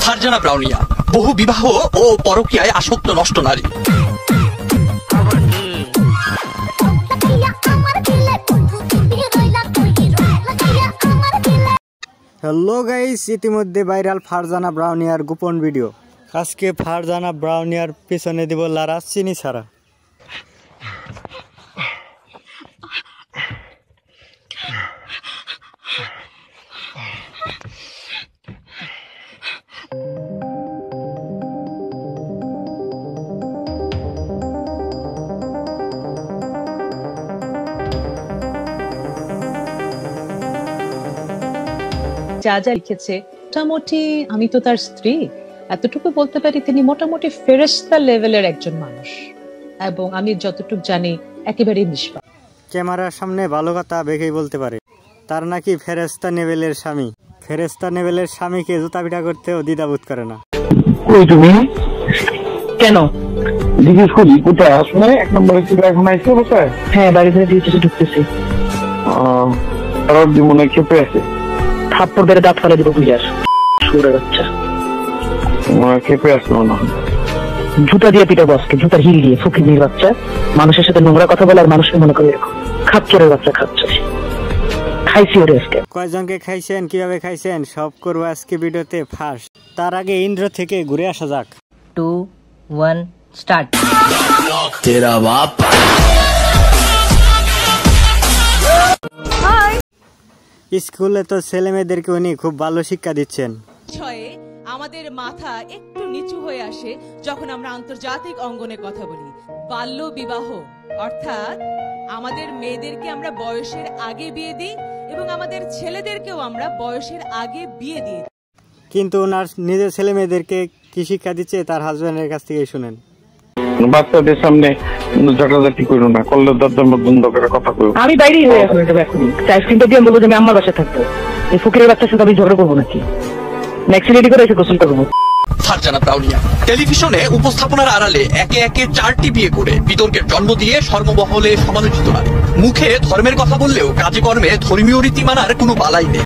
ফারজানা ব্রাউনিয়া, বহু বিবাহ ও পরকীয়ায় আসক্ত নষ্ট নারী। হ্যালো গাইস, ইতিমধ্যে ভাইরাল ফারজানা ব্রাউনিয়ার গোপন ভিডিও। আজকে ফারজানা ব্রাউনিয়ার পিছনে দিব লারা চিনি ছাড়া। যা যা লিখেছে মোটামুটি, আমি তো তার স্ত্রী, এতটুকু বলতে পারি তিনি মোটামুটি ফেরেশতা লেভেলের একজন মানুষ, এবং আমি যতটুকু জানি একেবারেই নিষ্পাপ। ক্যামেরার সামনে ভালো কথা বেঁকেই বলতে পারে। তার নাকি ফেরেশতা লেভেলের স্বামী। ফেরেশতা লেভেলের স্বামীকে জুতা পিটা করতেও দ্বিধাবোধ করে না। কই তুমি? কেন জিজ্ঞেস করি কোথায় আসলে? 1 নম্বরে ছিল, এখন আইসো কোথায়? হ্যাঁ, বাড়ি থেকে দিয়ে ঢুকতেছি। আর মনে খেপে আছে, থাপ্পড় বেড়ে দাঁত ফেলে দিব বুঝার শুয়ে বাচ্চা। খেপে আসলো না, জুতা দিয়ে পিটা বসকে, জুতার হিল দিয়ে ফকির বাচ্চা। মানুষের সাথে নোংরা কথা বলে আর মানুষকে মনে করে এরকম খাচ্চরের বাচ্চা। খাইছি ওরে আজকে। কয়জনকে খাইছেন, কিভাবে খাইছেন সব করবো আজকে ভিডিওতে ফাঁস। তার আগে ইন্দ্র থেকে ঘুরে আসা যাক। 2 1 স্টার্ট। তেরা বাপ। স্কুলে তো ছেলে মেয়েদেরকে উনি খুব ভালো শিক্ষা দিচ্ছেন। আমাদের মাথা একটু নিচু হয়ে আসে যখন আমরা আন্তর্জাতিক অঙ্গনে কথা বলি। বাল্য বিবাহ অর্থাৎ আমাদের মেয়েদেরকে আমরা বয়সের আগে বিয়ে দিই এবং আমাদের ছেলেদেরকেও আমরা বয়সের আগে বিয়ে দিই। কিন্তু ওনার নিজের ছেলে মেয়েদেরকে কি শিক্ষা দিচ্ছে তার হাজবেন্ডের কাছ থেকে শুনেন। বাচ্চাদের সামনে ঝগড়াঝাটি করো না, করলে দরজা বন্ধ করে কথা কইও। আমি বাইরেই হয়ে এখন আইসক্রিমটা দিয়ে বলবো যে আমি আমার বাসায় থাকবো। এই ফকিরের বাচ্চার সাথে আমি ঝগড়া করবো নাকি? নেক্সট রেডি করে এসে গোসল করবো। ফারজানা ব্রাউনিয়া টেলিভিশনে উপস্থাপনার আড়ালে একে একে 4টি বিয়ে করে বিতর্কের জন্ম দিয়ে সর্বমহলে সমালোচিত নারী। মুখে ধর্মের কথা বললেও কাজে কর্মে ধর্মীয় রীতি মানার কোনো বালাই নেই।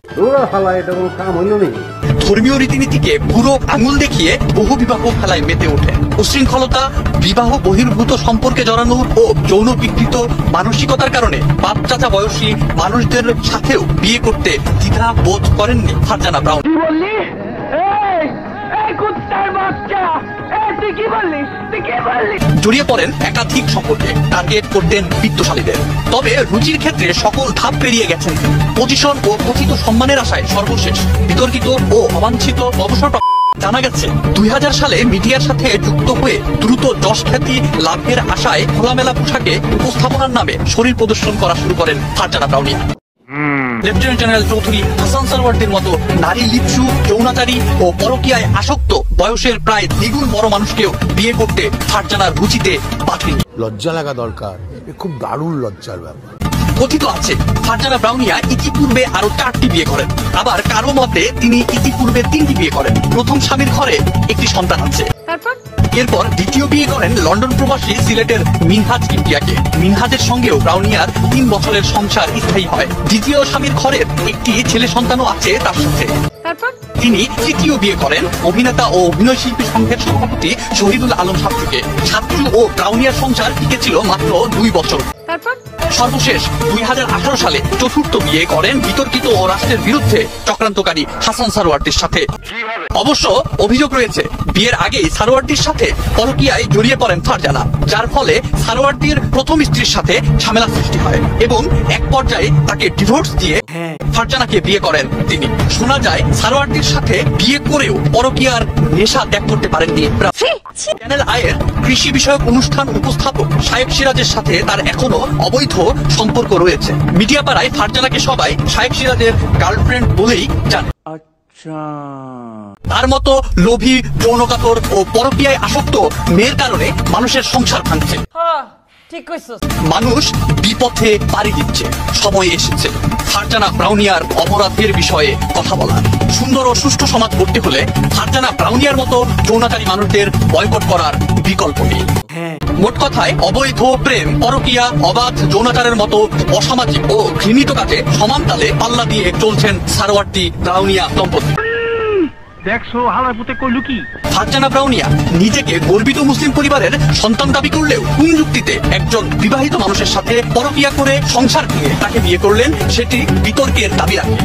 ধর্মীয় রীতিনীতিকে পুরো আঙুল দেখিয়ে বহু বিবাহ খেলায় মেতে ওঠে। উশৃঙ্খলতা, বিবাহ বহির্ভূত সম্পর্কে জড়ানো ও যৌন বিকৃত মানসিকতার কারণে বাপ চাচা বয়সী মানুষদের সাথেও বিয়ে করতে দ্বিধা বোধ করেননি ফারজানা ব্রাউন। জড়িয়ে পড়েন একাধিক সম্পর্কে, টার্গেট করতেন বিত্তশালীদের। তবে রুচির ক্ষেত্রে সকল ধাপ পেরিয়ে গেছেন। পজিশন ও কথিত সম্মানের আশায় সর্বশেষ বিতর্কিত ও অবাঞ্ছিত অবসর। জানা গেছে 2000 সালে মিডিয়ার সাথে যুক্ত হয়ে দ্রুত যশ খ্যাতি লাভের আশায় খোলামেলা পোশাকে উপস্থাপনার নামে শরীর প্রদর্শন করা শুরু করেন ফারজানা ব্রাউনিয়া। লেফটেন্যান্ট জেনারেল চৌধুরী হাসান সারওয়ারদের মতো নারী লিপসু, যৌনাচারী ও পরকীয়ায় আসক্ত বয়সের প্রায় দ্বিগুণ বড় মানুষকেও বিয়ে করতে ফারজানার রুচিতে বাধে। লজ্জা লাগা দরকার, খুব দারুণ লজ্জার ব্যাপার। কথিত আছে ফারজানা ব্রাউনিয়া ইতিপূর্বে আরো 4টি বিয়ে করেন। আবার কারো মতে তিনি ইতিপূর্বে 3টি বিয়ে করেন। প্রথম স্বামীর ঘরে একটি সন্তান আছে। এরপর দ্বিতীয় বিয়ে করেন লন্ডন প্রবাসী সিলেটের মিনহাজ ইমতিয়াকে। মিনহাজের সঙ্গেও ব্রাউনিয়ার 3 বছরের সংসার স্থায়ী হয়। দ্বিতীয় স্বামীর ঘরের একটি ছেলে সন্তানও আছে তার সাথে। তিনি তৃতীয় বিয়ে করেন অভিনেতা ও অভিনয় শিল্পী সংঘের সভাপতি শহীদুল আলম সাবজুকে। ছাত্র ও ব্রাউনিয়ার সংসার টিকেছিল মাত্র 2 বছর। সর্বশেষ 2018 সালে চতুর্থ বিয়ে করেন বিতর্কিত ও রাষ্ট্রের বিরুদ্ধে চক্রান্তকারী হাসান সারওয়ারদের সাথে। অবশ্য অভিযোগ রয়েছে বিয়ের আগেই সারওয়ারদের সাথে পরকীয়ায় জড়িয়ে পড়েন ফারজানা, যার ফলে সারওয়ারদের প্রথম স্ত্রীর সাথে ঝামেলা সৃষ্টি হয় এবং এক পর্যায়ে তাকে ডিভোর্স দিয়ে ফারজানাকে বিয়ে করেন তিনি। শোনা যায় সারওয়ারদের সাথে বিয়ে করেও পরকীয়ার নেশা ত্যাগ করতে পারেননি। চ্যানেল আয়ের কৃষি বিষয়ক অনুষ্ঠান উপস্থাপক শায়েক সিরাজের সাথে তার এখনো অবৈধ সম্পর্ক রয়েছে। মিডিয়া পাড়ায় ফারজানাকে সবাই শায়েক সিরাজের গার্লফ্রেন্ড বলেই জানে। তার মতো লোভী, যৌনকাতর ও পরকীয়ায় আসক্ত মেয়ের কারণে মানুষের সংসার ভাঙছে। মানুষ বিপথে পাড়ি দিচ্ছে। সময় এসেছে ফারজানা ব্রাউনিয়ার অপরাধের বিষয়ে কথা বলার। সুন্দর ও সুষ্ঠু সমাজ গড়তে হলে ফারজানা ব্রাউনিয়ার মতো যৌনাচারী মানুষদের বয়কট করার বিকল্প নেই। মোট কথায় অবৈধ প্রেম, পরকীয়া, অবাধ যৌনাচারের মতো অসামাজিক ও ঘৃণিত কাজে সমান তালে পাল্লা দিয়ে চলছেন সারওয়ারদি ব্রাউনিয়া দম্পতি। দেখছো হালার পুতে কইলো কি? ফারজানা ব্রাউনিয়া নিজেকে গর্বিত মুসলিম পরিবারের সন্তান দাবি করলেও কোন যুক্তিতে একজন বিবাহিত মানুষের সাথে পরকীয়া করে সংসার ভেঙে তাকে বিয়ে করলেন সেটি বিতর্কের দাবি রাখে।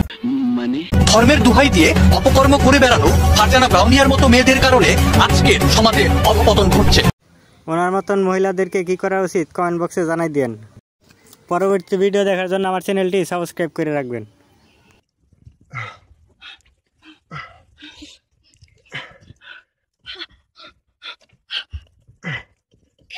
ধর্মের দোহাই দিয়ে অপকর্ম করে বেড়ানো ফারজানা ব্রাউনিয়ার মতো মেয়েদের কারণে আজকে সমাজে অধঃপতন ঘটছে। ওনার মতন মহিলাদেরকে কি করা উচিত কমেন্ট বক্সে জানাই দেন। পরবর্তী ভিডিও দেখার জন্য আমার চ্যানেলটি সাবস্ক্রাইব করে রাখবেন।